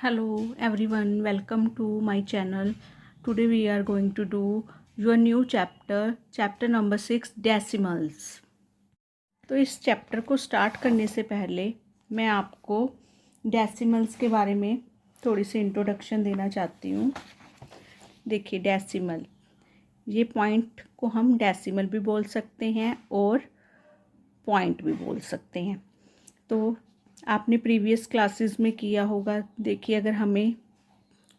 Hello everyone, welcome to my channel. Today we are going to do your new chapter number 6 decimals. तो इस chapter को start करने से पहले मैं आपको डेसिमल्स के बारे में थोड़ी सी इंट्रोडक्शन देना चाहती हूँ। देखिए डेसिमल, ये पॉइंट को हम डेसिमल भी बोल सकते हैं और पॉइंट भी बोल सकते हैं। तो आपने प्रीवियस क्लासेस में किया होगा। देखिए अगर हमें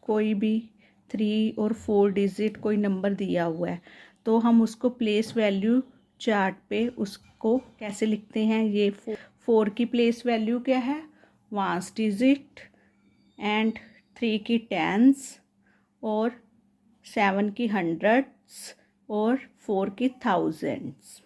कोई भी 3 और 4 डिजिट कोई नंबर दिया हुआ है तो हम उसको प्लेस वैल्यू चार्ट पे उसको कैसे लिखते हैं। ये 4 की प्लेस वैल्यू क्या है, 1 डिजिट, एंड 3 की टेंस, और 7 की हंड्रेड्स, और 4 की थाउजेंड्स।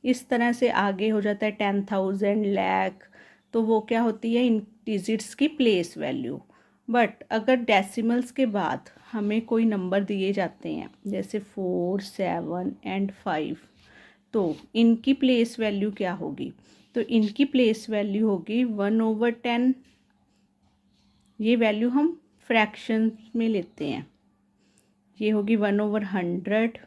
इस तरह से आगे हो जाता है 10,000, लाख। तो वो क्या होती है, इन डिजिट्स की प्लेस वैल्यू। बट अगर डेसिमल्स के बाद हमें कोई नंबर दिए जाते हैं जैसे 4, 7 एंड 5, तो इनकी प्लेस वैल्यू क्या होगी? तो इनकी प्लेस वैल्यू होगी 1/10। ये वैल्यू हम फ्रैक्शन में लेते हैं। ये होगी 1/100,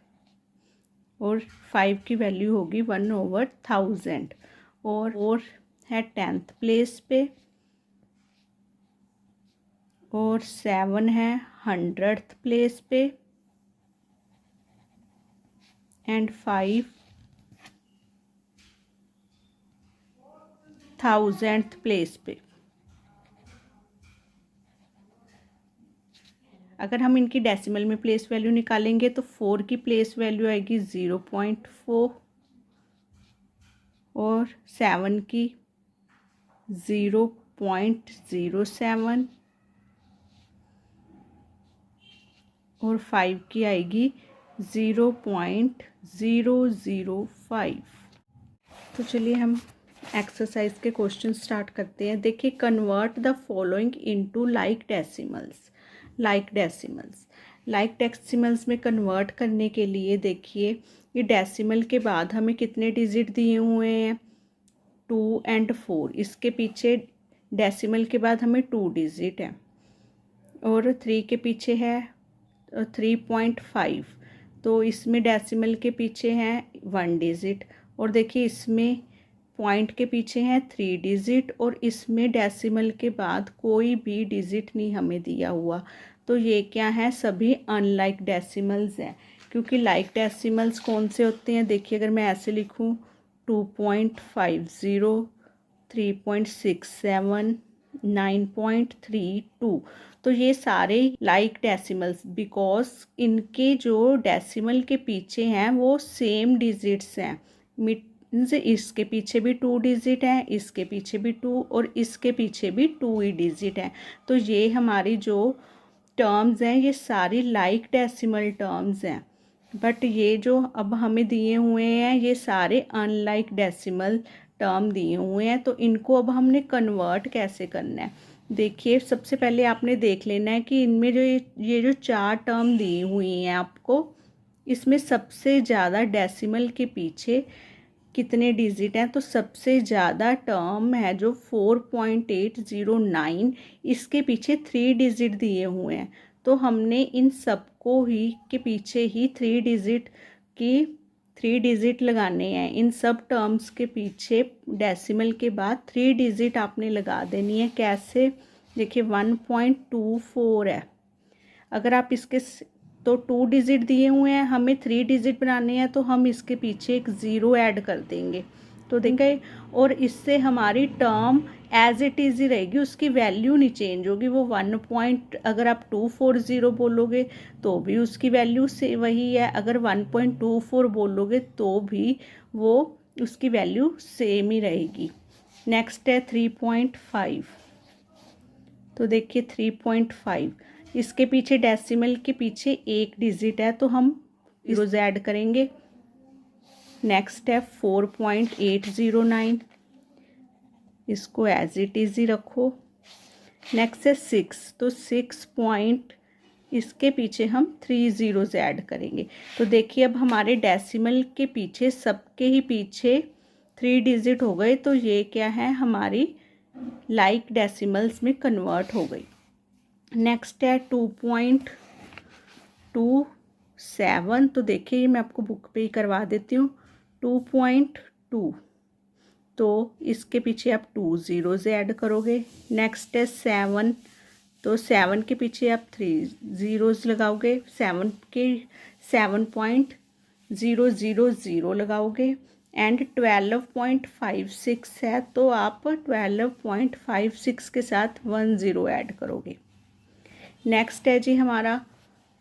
और 5 की वैल्यू होगी 1/1000, और है 10th प्लेस पे, और 7 है 100th प्लेस पे, एंड 5 1000th प्लेस पे। अगर हम इनकी डेसिमल में प्लेस वैल्यू निकालेंगे तो 4 की प्लेस वैल्यू आएगी 0.4, और 7 की 0.07, और 5 की आएगी 0.005। तो चलिए हम एक्सरसाइज के क्वेश्चन स्टार्ट करते हैं। देखिए, convert the following into like decimals. Like decimals में कन्वर्ट करने के लिए देखिए, ये डेसिमल के बाद हमें कितने डिजिट दिए हुए हैं, 2 एंड 4। इसके पीछे डेसिमल के बाद हमें 2 डिजिट है, और 3 के पीछे है 3.5। तो इसमें डेसिमल के पीछे है 1 डिजिट, और देखिए इसमें पॉइंट के पीछे हैं 3 डिजिट, और इसमें डेसिमल के बाद कोई भी डिजिट नहीं हमें दिया हुआ। तो ये क्या है, सभी अनलाइक डेसिमल्स हैं। क्योंकि लाइक डेसिमल्स कौन से होते हैं? देखिए अगर मैं ऐसे लिखूं 2.50, 3.67, 9.32, तो ये सारे लाइक डेसिमल्स, बिकॉज इनके जो डेसिमल के पीछे हैं वो सेम डिजिट्स हैं। मीन्स इसके पीछे भी 2 डिजिट हैं, इसके पीछे भी 2, और इसके पीछे भी 2 ही डिजिट हैं। तो ये हमारी जो टर्म्स हैं ये सारी लाइक डेसिमल टर्म्स हैं। बट ये जो अब हमें दिए हुए हैं ये सारे अनलाइक डेसिमल टर्म दिए हुए हैं। तो इनको अब हमने कन्वर्ट कैसे करना है? देखिए सबसे पहले आपने देख लेना है कि इनमें जो ये जो 4 टर्म दी हुई हैं आपको, इसमें सबसे ज़्यादा डेसिमल के पीछे कितने डिजिट हैं। तो सबसे ज़्यादा टर्म है जो 4.809, इसके पीछे 3 डिजिट दिए हुए हैं। तो हमने इन सबको ही के पीछे ही 3 डिजिट लगाने हैं। इन सब टर्म्स के पीछे डेसिमल के बाद 3 डिजिट आपने लगा देनी है। कैसे? देखिए 1.24 है। अगर आप इसके तो 2 डिजिट दिए हुए हैं, हमें 3 डिजिट बनाने हैं, तो हम इसके पीछे एक 0 ऐड कर देंगे। तो देखें, और इससे हमारी टर्म एज इट इज़ ही रहेगी, उसकी वैल्यू नहीं चेंज होगी। वो 1 अगर आप 240 बोलोगे तो भी उसकी वैल्यू से वही है, अगर 1.24 बोलोगे तो भी वो उसकी वैल्यू सेम ही रहेगी। नेक्स्ट है 3.5। तो देखिए 3.5, इसके पीछे डेसिमल के पीछे 1 डिजिट है, तो हम ज़ीरोज़ ऐड करेंगे। नेक्स्ट है 4.809, इसको एज इट इज़ ही रखो। नेक्स्ट है 6, तो 6 पॉइंट, इसके पीछे हम 3 ज़ीरोज़ ऐड करेंगे। तो देखिए अब हमारे डेसिमल के पीछे सबके ही पीछे 3 डिजिट हो गए। तो ये क्या है, हमारी लाइक डेसिमल्स में कन्वर्ट हो गई। नेक्स्ट है 2.27। तो देखिए मैं आपको बुक पे ही करवा देती हूँ। 2.2, तो इसके पीछे आप 2 ज़ीरोज़ ऐड करोगे। नेक्स्ट है 7, तो 7 के पीछे आप 3 ज़ीरोज़ लगाओगे। 7 के 7.000 लगाओगे। एंड 12.56 है, तो आप 12.56 के साथ 1 ज़ीरो ऐड करोगे। नेक्स्ट है जी हमारा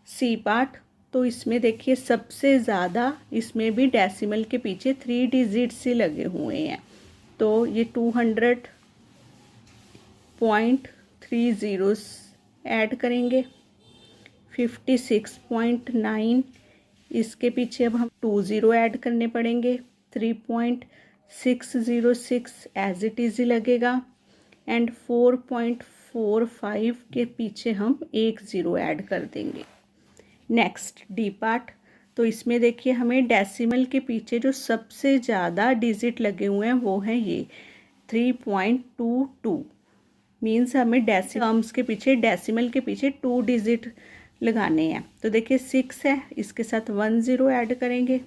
सी पार्ट। तो इसमें देखिए सबसे ज़्यादा इसमें भी डेसिमल के पीछे 3 डिजिट्स ही लगे हुए हैं। तो ये 200.30 ऐड करेंगे। 56.9, इसके पीछे अब हम 2 ज़ीरो ऐड करने पड़ेंगे। 3.606 एज इट इज़ ही लगेगा। एंड 4.45 के पीछे हम 1 ज़ीरो ऐड कर देंगे। Next D part. तो इसमें देखिए हमें डेसिमल के पीछे जो सबसे ज़्यादा डिजिट लगे हुए हैं वो हैं ये 3.22। मीन्स हमें टर्म्स के पीछे डेसिमल के पीछे 2 डिजिट लगाने हैं। तो देखिए 6 है, इसके साथ 1 ज़ीरो ऐड करेंगे।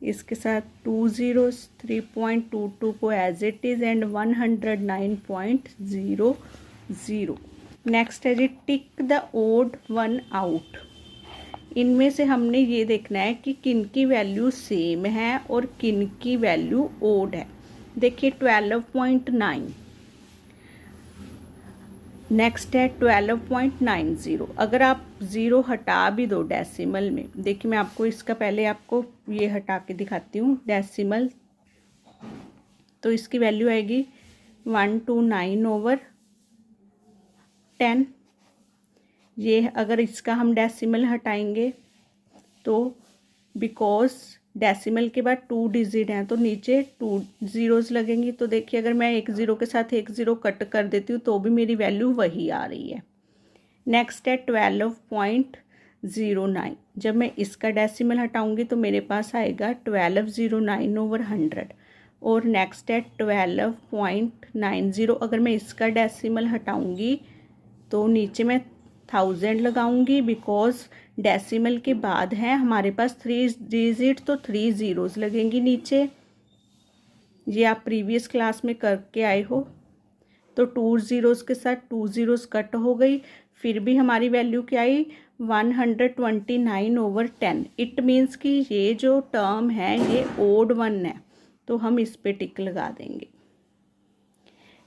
इसके साथ 2 ज़ीरोज़, 3.22 को as it is and 109.00। Next है जी tick the odd one out. इनमें से हमने ये देखना है कि किन की वैल्यू सेम है और किन की वैल्यू ओड है। देखिए 12.9। नेक्स्ट है 12.90। अगर आप ज़ीरो हटा भी दो डेसिमल में, देखिए मैं आपको इसका पहले आपको ये हटा के दिखाती हूँ डेसिमल। तो इसकी वैल्यू आएगी 129/10। ये अगर इसका हम डेसिमल हटाएंगे तो बिकॉज डेसिमल के बाद 2 डिजिट हैं तो नीचे 2 ज़ीरोज़ लगेंगी। तो देखिए अगर मैं 1 ज़ीरो के साथ 1 ज़ीरो कट कर देती हूँ तो भी मेरी वैल्यू वही आ रही है। नेक्स्ट है 12.09। जब मैं इसका डेसिमल हटाऊंगी तो मेरे पास आएगा 1209/100। और नेक्स्ट है 12.90। अगर मैं इसका डेसिमल हटाऊंगी तो नीचे मैं 1000 लगाऊंगी बिकॉज डेसिमल के बाद है हमारे पास 3 डिजिट, तो 3 ज़ीरोज़ लगेंगी नीचे। ये आप प्रीवियस क्लास में करके आए हो। तो 2 ज़ीरोज़ के साथ 2 ज़ीरोज़ कट हो गई, फिर भी हमारी वैल्यू क्या आई 129/10। इट मीन्स कि ये जो टर्म है ये ओड वन है, तो हम इस पे टिक लगा देंगे।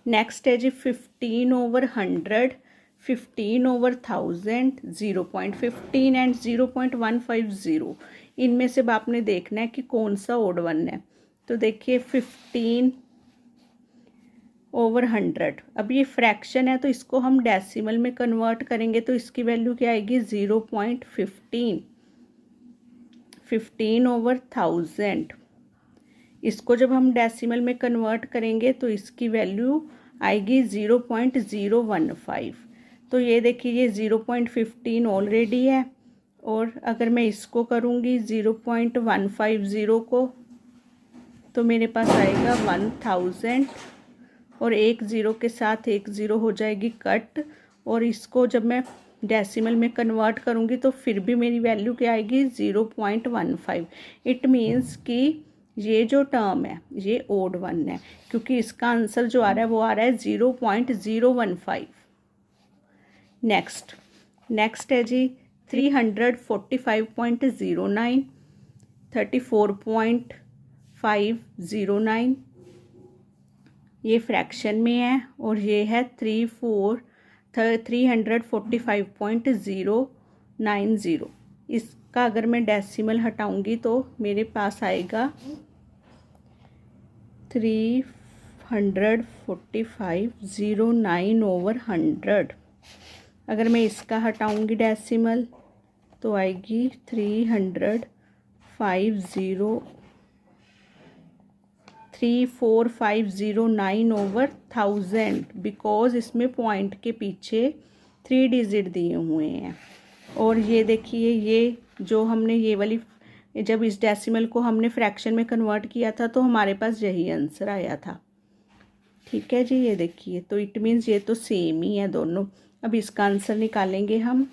नेक्स्ट है जी 15/100, 15/1000, 0.15 एंड 0.150। इनमें से आपने देखना है कि कौन सा ओड वन है। तो देखिए 15/100। अब ये फ्रैक्शन है तो इसको हम डेसिमल में कन्वर्ट करेंगे तो इसकी वैल्यू क्या आएगी 0.15। 15/1000। इसको जब हम डेसिमल में कन्वर्ट करेंगे तो इसकी वैल्यू आएगी 0.015। तो ये देखिए ये 0.15 ऑलरेडी है, और अगर मैं इसको करूँगी 0.150 को तो मेरे पास आएगा 1000, और 1 ज़ीरो के साथ 1 ज़ीरो हो जाएगी कट। और इसको जब मैं डेसिमल में कन्वर्ट करूँगी तो फिर भी मेरी वैल्यू क्या आएगी 0.15। इट मीन्स कि ये जो टर्म है ये ओड वन है, क्योंकि इसका आंसर जो आ रहा है वो आ रहा है 0.015। नेक्स्ट है जी 345.09, 34.509। ये फ्रैक्शन में है और ये है 345.090। इसका अगर मैं डेसिमल हटाऊंगी तो मेरे पास आएगा 345/09/100। अगर मैं इसका हटाऊंगी डेसिमल तो आएगी 345/1000 बिकॉज इसमें पॉइंट के पीछे 3 डिजिट दिए हुए हैं। और ये देखिए ये जो हमने ये वाली जब इस डेसिमल को हमने फ्रैक्शन में कन्वर्ट किया था तो हमारे पास यही आंसर आया था। ठीक है जी, ये देखिए, तो इट मीन्स ये तो सेम ही है दोनों। अब इसका आंसर निकालेंगे हम।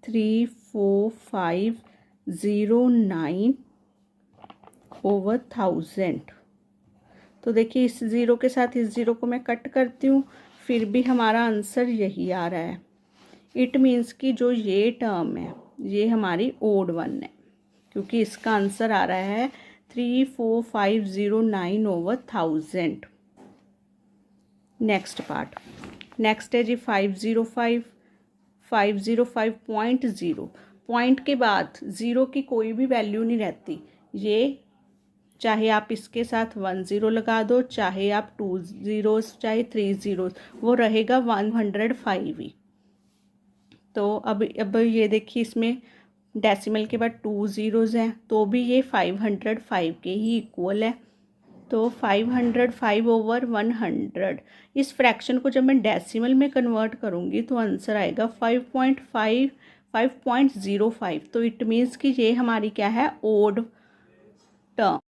34,509/1000। तो देखिए इस ज़ीरो के साथ इस ज़ीरो को मैं कट करती हूँ, फिर भी हमारा आंसर यही आ रहा है। इट मीन्स कि जो ये टर्म है ये हमारी ओड वन है, क्योंकि इसका आंसर आ रहा है 34,509/1000। नेक्स्ट पार्ट, नेक्स्ट है जी 505.0। पॉइंट के बाद ज़ीरो की कोई भी वैल्यू नहीं रहती। ये चाहे आप इसके साथ 10 लगा दो, चाहे आप 2 ज़ीरोज़, चाहे 3 ज़ीरोज़, वो रहेगा 105 ही। तो अब ये देखिए, इसमें डेसिमल के बाद 2 ज़ीरोज़ हैं, तो भी ये 505 के ही इक्वल है। तो 505/100। इस फ्रैक्शन को जब मैं डेसिमल में कन्वर्ट करूँगी तो आंसर आएगा 5.05। तो इट मीन्स कि ये हमारी क्या है, ओड टर्म।